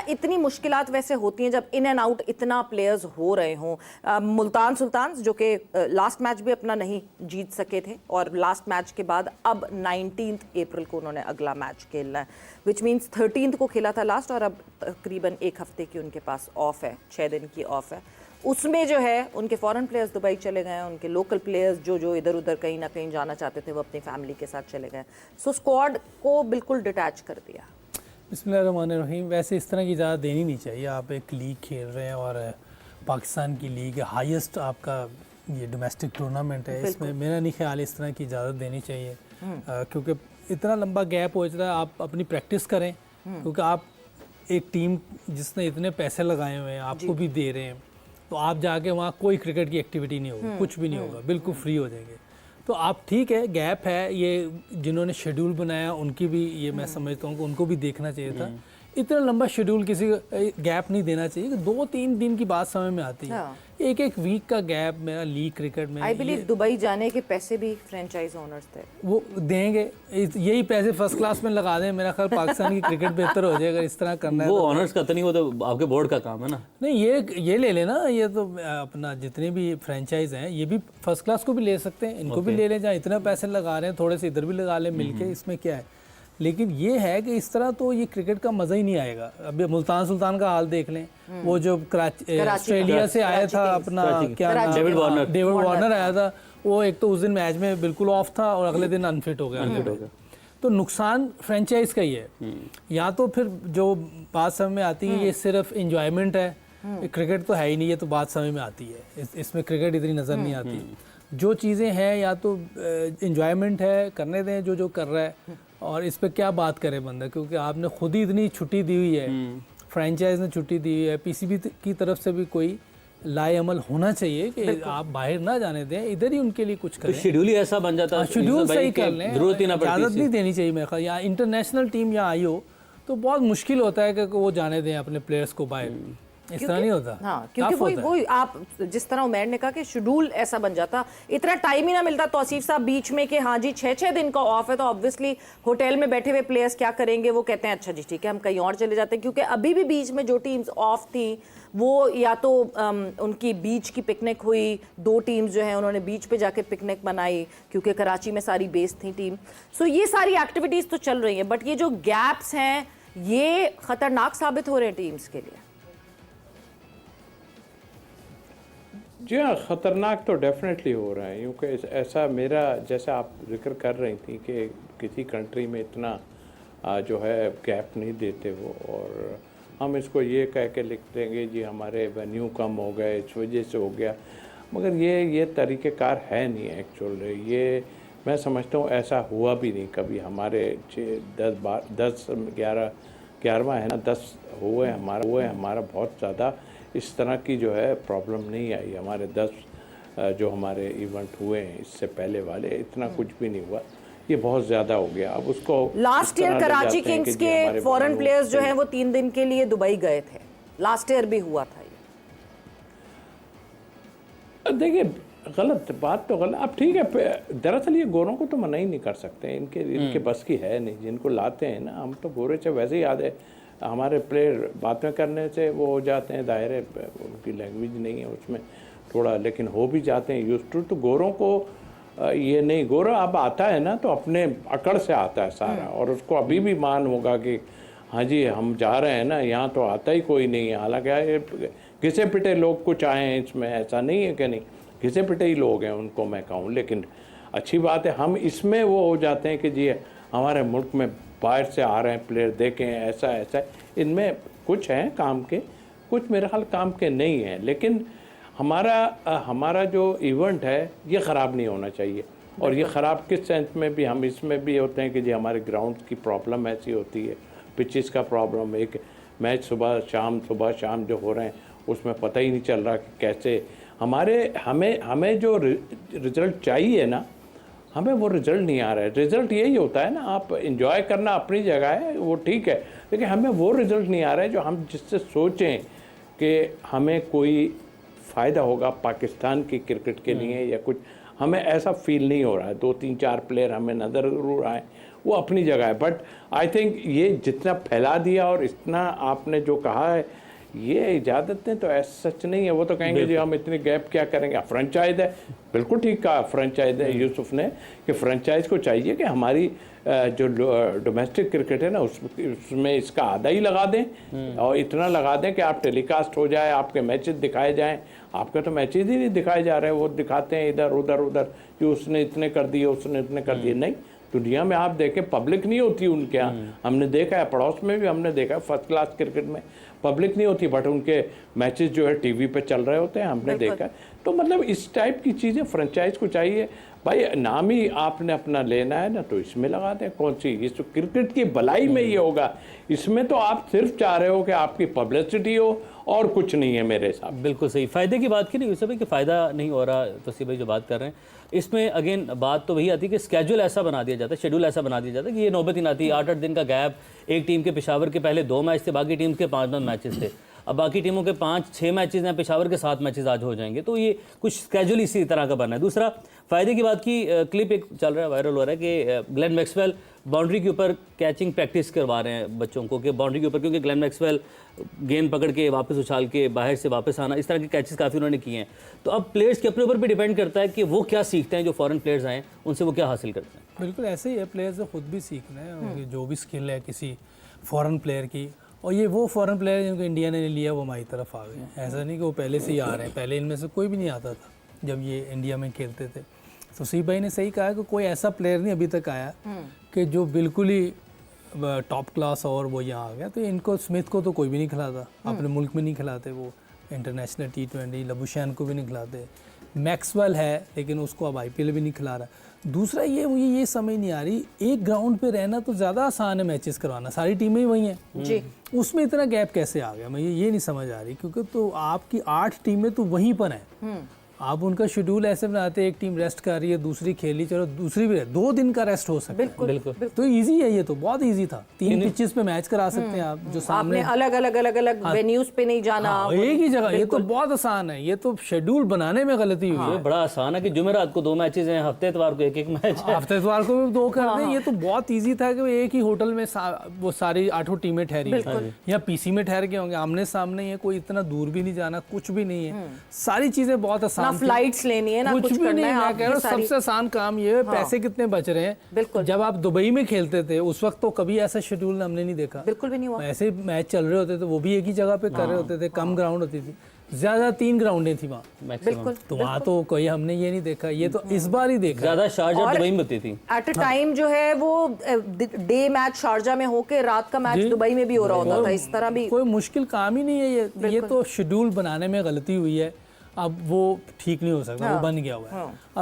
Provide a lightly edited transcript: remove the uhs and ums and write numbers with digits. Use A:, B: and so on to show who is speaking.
A: इतनी मुश्किलात वैसे होती हैं जब इन एंड आउट इतना प्लेयर्स हो रहे हों? मुल्तान सुल्तान जो कि लास्ट मैच भी अपना नहीं जीत सके थे और लास्ट मैच के बाद अब 19 अप्रैल को उन्होंने अगला मैच खेलना है, विच मीन्स 13 को खेला था लास्ट और अब तकरीबन एक हफ्ते की उनके पास ऑफ है, 6 दिन की ऑफ है। उसमें जो है उनके फॉरेन प्लेयर्स दुबई चले गए, उनके लोकल प्लेयर्स जो इधर उधर कहीं ना कहीं जाना चाहते थे वो अपनी फैमिली के साथ चले गए। सो स्क्वाड को बिल्कुल डिटैच कर दिया।
B: बिस्मिल्लाहिर्रहमानिर्रहीम। वैसे इस तरह की इजाज़त देनी नहीं चाहिए। आप एक लीग खेल रहे हैं और पाकिस्तान की लीग हाईएस्ट आपका ये डोमेस्टिक टूर्नामेंट है, इसमें मेरा नहीं ख्याल इस तरह की इजाज़त देनी चाहिए, क्योंकि इतना लंबा गैप हो जाता है। आप अपनी प्रैक्टिस करें, क्योंकि आप एक टीम जिसने इतने पैसे लगाए हुए हैं आपको भी दे रहे हैं, तो आप जाके वहाँ कोई क्रिकेट की एक्टिविटी नहीं होगी, कुछ भी नहीं होगा, बिल्कुल फ्री हो जाएंगे। तो आप ठीक है, गैप है, ये जिन्होंने शेड्यूल बनाया उनकी भी ये मैं समझता हूँ कि उनको भी देखना चाहिए था। इतना लंबा शेड्यूल किसी गैप नहीं देना चाहिए कि 2-3 दिन की बात समझ में आती है। एक वीक का गैप मेरा लीग क्रिकेट में,
A: आई बिलीव दुबई जाने के पैसे भी फ्रेंचाइज ओनर्स थे, वो
B: देंगे। यही पैसे फर्स्ट क्लास में लगा दें, मेरा ख्याल पाकिस्तान की क्रिकेट बेहतर हो जाएगा। इस तरह करना है
C: वो ऑनर्स का तो नहीं, वो तो आपके बोर्ड का काम है ना।
B: नहीं, ये ले लेना, ये तो अपना जितने भी फ्रेंचाइज हैं ये भी फर्स्ट क्लास को भी ले सकते हैं, इनको भी ले लें। जहाँ इतना पैसे लगा रहे हैं थोड़े से इधर भी लगा लें मिलके, इसमें क्या है। लेकिन ये है कि इस तरह तो ये क्रिकेट का मज़ा ही नहीं आएगा। अभी मुल्तान सुल्तान का हाल देख लें, वो जो ऑस्ट्रेलिया से आया था, अपना क्या
C: डेविड
B: वार्नर आया था, वो एक तो उस दिन मैच में बिल्कुल ऑफ था और अगले दिन अनफिट हो गया। तो नुकसान फ्रेंचाइज का ही है। या तो फिर जो बात समझ में आती है ये सिर्फ इंजॉयमेंट है, क्रिकेट तो है ही नहीं, ये तो बात समझ में आती है, इसमें क्रिकेट इतनी नज़र नहीं आती। जो चीज़ें हैं या तो इंजॉयमेंट है, करने दें जो कर रहा है, और इस पर क्या बात करे बंदा, क्योंकि आपने खुद ही इतनी छुट्टी दी हुई है, फ्रेंचाइज ने छुट्टी दी हुई है, पीसीबी की तरफ से भी कोई लाएअमल होना चाहिए कि आप बाहर ना जाने दें, इधर ही उनके लिए कुछ करें।
C: शेड्यूल ही ऐसा बन जाता है,
B: शेड्यूल सही कर लें,
C: जरूरत ही ना पड़ती,
B: इजाज़त नहीं देनी चाहिए मेरे ख्याल। या इंटरनेशनल टीम या आई हो तो बहुत मुश्किल होता है कि वो जाने दें अपने प्लेयर्स को बाहर, इस तरह नहीं होता।
A: हाँ, क्योंकि वही आप जिस तरह उमैर ने कहा कि शेड्यूल ऐसा बन जाता, इतना टाइम ही ना मिलता तौसीफ साहब बीच में कि हाँ जी 6-6 दिन का ऑफ है, तो ऑब्वियसली होटल में बैठे हुए प्लेयर्स क्या करेंगे, वो कहते हैं अच्छा जी ठीक है हम कहीं और चले जाते हैं। क्योंकि अभी भी बीच में जो टीम्स ऑफ थी वो या तो उनकी बीच की पिकनिक हुई, 2 टीम्स जो हैं उन्होंने बीच पे जाके पिकनिक मनाई क्योंकि कराची में सारी बेस थी टीम। सो ये सारी एक्टिविटीज़ तो चल रही हैं, बट ये जो गैप्स हैं ये ख़तरनाक साबित हो रहे हैं टीम्स के लिए।
D: जी हाँ, ख़तरनाक तो डेफिनेटली हो रहा है, क्योंकि ऐसा मेरा जैसा आप जिक्र कर रही थी कि किसी कंट्री में इतना जो है गैप नहीं देते वो, और हम इसको ये कह के लिख देंगे जी हमारे वेन्यू कम हो गए इस वजह से हो गया, मगर ये तरीक़ेकार है नहीं एक्चुअल। ये मैं समझता हूँ ऐसा हुआ भी नहीं कभी। हमारे 11वां है ना, 10 हुए हमारा बहुत ज़्यादा इस तरह की जो है प्रॉब्लम नहीं आई। हमारे 10 जो हमारे इवेंट हुए हैं इससे पहले वाले, इतना कुछ भी नहीं हुआ, ये बहुत ज़्यादा हो गया। अब उसको
A: लास्ट ईयर कराची किंग्स के फॉरेन प्लेयर्स जो हैं वो 3 दिन के लिए दुबई गए थे, लास्ट ईयर भी हुआ था ये।
D: देखिए गलत बात तो गलत। अब ठीक है, दरअसल ये गोरों को तो मना ही नहीं कर सकते, इनके बस की है नहीं। जिनको लाते हैं ना, हम तो गोरे से वैसे ही याद है हमारे प्लेयर बातें करने से वो हो जाते हैं, दायरे उनकी लैंग्वेज नहीं है उसमें थोड़ा, लेकिन हो भी जाते हैं यूज टू। तो गोरों को ये नहीं, गोरा अब आता है ना तो अपने अकड़ से आता है सारा, और उसको अभी भी मान होगा कि हाँ जी हम जा रहे हैं ना, यहाँ तो आता ही कोई नहीं है। हालांकि घिसे पिटे लोग कुछ आए हैं इसमें, ऐसा नहीं है कि नहीं, घिसे पिटे ही लोग हैं उनको मैं कहूँ, लेकिन अच्छी बात है। हम इसमें वो हो जाते हैं कि जी हमारे मुल्क में बाहर से आ रहे हैं प्लेयर, देखें ऐसा इनमें कुछ हैं काम के, कुछ मेरे ख्याल काम के नहीं हैं। लेकिन हमारा जो इवेंट है ये ख़राब नहीं होना चाहिए। और ये ख़राब किस सेंस में भी, हम इसमें भी होते हैं कि जी हमारे ग्राउंड की प्रॉब्लम ऐसी होती है, पिचेस का प्रॉब्लम, एक मैच सुबह शाम जो हो रहे हैं उसमें पता ही नहीं चल रहा कि कैसे हमें जो रिज़ल्ट चाहिए ना, हमें वो रिज़ल्ट नहीं आ रहा है। रिज़ल्ट यही होता है ना, आप इंजॉय करना अपनी जगह है, वो ठीक है, लेकिन हमें वो रिज़ल्ट नहीं आ रहा है जो हम जिससे सोचें कि हमें कोई फ़ायदा होगा पाकिस्तान की क्रिकेट के लिए या कुछ, हमें ऐसा फील नहीं हो रहा है। 2-3-4 प्लेयर हमें नज़र ज़रूर आए, वो अपनी जगह है। बट आई थिंक ये जितना फैला दिया और इतना आपने जो कहा है, ये इजाज़त ने तो ऐसा सच नहीं है। वो तो कहेंगे जी हम इतने गैप क्या करेंगे, फ्रेंचाइज है। बिल्कुल ठीक कहा फ्रेंचाइज है यूसुफ ने कि फ्रेंचाइज को चाहिए कि हमारी जो डोमेस्टिक क्रिकेट है ना उसमें इसका आधा ही लगा दें और इतना लगा दें कि आप टेलीकास्ट हो जाए, आपके मैचेस दिखाए जाएं। आपके तो मैचेस ही नहीं दिखाए जा रहे हैं, वो दिखाते हैं इधर उधर उधर कि उसने इतने कर दिए, उसने इतने कर दिए। नहीं, दुनिया में आप देखें पब्लिक नहीं होती उनके यहाँ। हमने देखा है, पड़ोस में भी हमने देखा है, फर्स्ट क्लास क्रिकेट में पब्लिक नहीं होती, बट उनके मैचेस जो है टीवी पे चल रहे होते हैं, हमने देखा है। तो मतलब इस टाइप की चीज़ें फ्रेंचाइज को चाहिए। भाई नाम ही आपने अपना लेना है ना, तो इसमें लगा दें। कौन सी इस तो क्रिकेट की भलाई में ये होगा, इसमें तो आप सिर्फ चाह रहे हो कि आपकी पब्लिसिटी हो और कुछ नहीं है मेरे हिसाब।
C: बिल्कुल सही। फ़ायदे की बात की नहीं यूसुफ भाई कि फ़ायदा नहीं हो रहा, तोसीफ भाई जो बात कर रहे हैं इसमें अगेन बात तो वही आती है कि स्केड्यूल ऐसा बना दिया जाता है, शेड्यूल ऐसा बना दिया जाता है कि ये नौबत ही ना आती। 8-8 दिन का गैप, एक टीम के पेशावर के पहले 2 मैच थे, बाकी टीम के 5-5 मैचेस थे। अब बाकी टीमों के 5-6 मैचेस हैं, पेशावर के 7 मैचेस आज हो जाएंगे। तो ये कुछ स्केड्यूल इसी तरह का बना है। दूसरा फ़ायदे की बात की, क्लिप एक चल रहा है, वायरल हो रहा है कि ग्लेन मैक्सवेल बाउंड्री के ऊपर कैचिंग प्रैक्टिस करवा रहे हैं बच्चों को, कि बाउंड्री के ऊपर, क्योंकि ग्लेन मैक्सवेल गेंद पकड़ के वापस उछाल के बाहर से वापस आना, इस तरह के कैचेस काफ़ी उन्होंने किए हैं। तो अब प्लेयर्स के अपने ऊपर भी डिपेंड करता है कि वो क्या सीखते हैं, जो फॉरेन प्लेयर्स आए उनसे वो क्या हासिल करते हैं।
B: बिल्कुल ऐसे ही है, प्लेयर्स को खुद भी सीखना है उनकी जो भी स्किल है किसी फॉरेन प्लेयर की। और ये वो फॉरेन प्लेयर जिनको इंडिया ने लिया वो हमारी तरफ आ गए, ऐसा नहीं कि वो पहले से ही आ रहे हैं। पहले इनमें से कोई भी नहीं आता था जब ये इंडिया में खेलते थे। तो सी भाई ने सही कहा कि कोई ऐसा प्लेयर नहीं अभी तक आया कि जो बिल्कुल ही टॉप क्लास और वो यहाँ आ गया। तो इनको स्मिथ को तो कोई भी नहीं खिलाता, अपने मुल्क में नहीं खिलाते, वो इंटरनेशनल T20, लबुशैन को भी नहीं खिलाते। मैक्सवेल है लेकिन उसको अब IPL भी नहीं खिला रहा। दूसरा ये मुझे ये समझ नहीं आ रही, एक ग्राउंड पे रहना तो ज़्यादा आसान है मैचेस करवाना, सारी टीमें ही वही हैं
A: जी,
B: उसमें इतना गैप कैसे आ गया, मैं ये नहीं समझ आ रही। क्योंकि तो आपकी 8 टीमें तो वहीं पर हैं, आप उनका शेड्यूल ऐसे बनाते हैं, एक टीम रेस्ट कर रही है, दूसरी खेली, चलो दूसरी भी 2 दिन का रेस्ट हो सकता है।
C: बिल्कुल।
B: तो इजी है, ये तो बहुत इजी था। 3 पिचेस पे मैच करा सकते हैं आप, जो सामने
A: आपने अलग वेन्यूज पे नहीं जाना,
B: एक ही जगह। ये तो बहुत आसान है, ये तो शेड्यूल बनाने में गलती हुई है।
C: ये बड़ा आसान है कि जुमेरात को 2 मैचेस हैं, हफ्ते इतवार को 1-1 मैच है,
B: हफ्ते इतवार को भी 2 कर दें। ये तो बहुत इजी था कि एक ही होटल में वो सारी 8 टीमें ठहरी हैं, या पीसी में ठहर के होंगे, आमने सामने है, कोई इतना दूर भी नहीं जाना, कुछ भी नहीं है, सारी चीजें बहुत आसान।
A: फ्लाइट्स लेनी है ना,
B: कुछ
A: कुछ
B: भी
A: करना
B: नहीं,
A: है,
B: मैं कह रहा हूँ सबसे आसान काम ये है। पैसे कितने बच रहे हैं।
A: बिल्कुल।
B: जब आप दुबई में खेलते थे उस वक्त तो कभी ऐसा शेड्यूल हमने नहीं देखा,
A: बिल्कुल भी नहीं हुआ।
B: ऐसे मैच चल रहे होते थे, वो भी एक ही जगह पे कर रहे होते थे, कम ग्राउंड होती थी, ज्यादा 3 ग्राउंडें थी वहाँ।
A: बिल्कुल।
B: तो वहाँ तो कोई हमने ये नहीं देखा, ये तो इस बार ही देखा।
C: ज़्यादा शारजा दुबई में होती थी।
A: एट अ टाइम जो है वो डे मैच शारजा में होके रात का मैच दुबई में भी हो रहा होता था, इस तरह भी
B: कोई मुश्किल काम ही नहीं है ये तो शेड्यूल बनाने में गलती हुई है। अब वो ठीक नहीं हो सकता, वो बन गया हुआ है। अब